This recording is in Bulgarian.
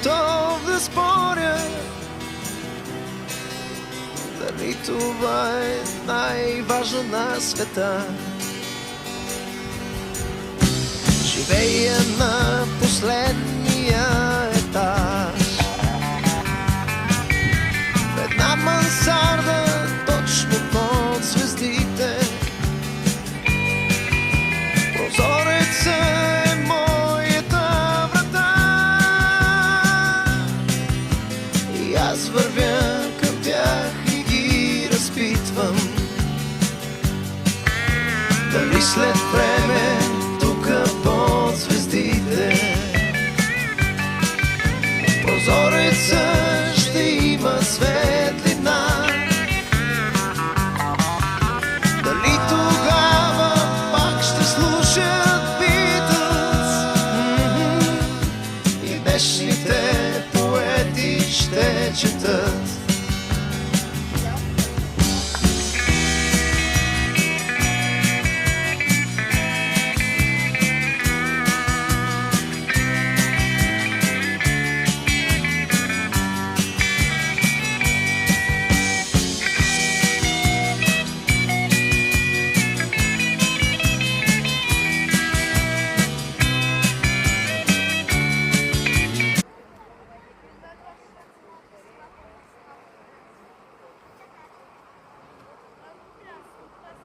готов да споря дали това е най-важно на света. Живея на последния етаж в една мансарда точно под звездите. Прозореца е моята врата и аз вървя към тях и ги разпитвам дали след време тука под звездите прозореца ще има светлина. Дали тогава пак ще слушат Beatles и днешните поети ще четат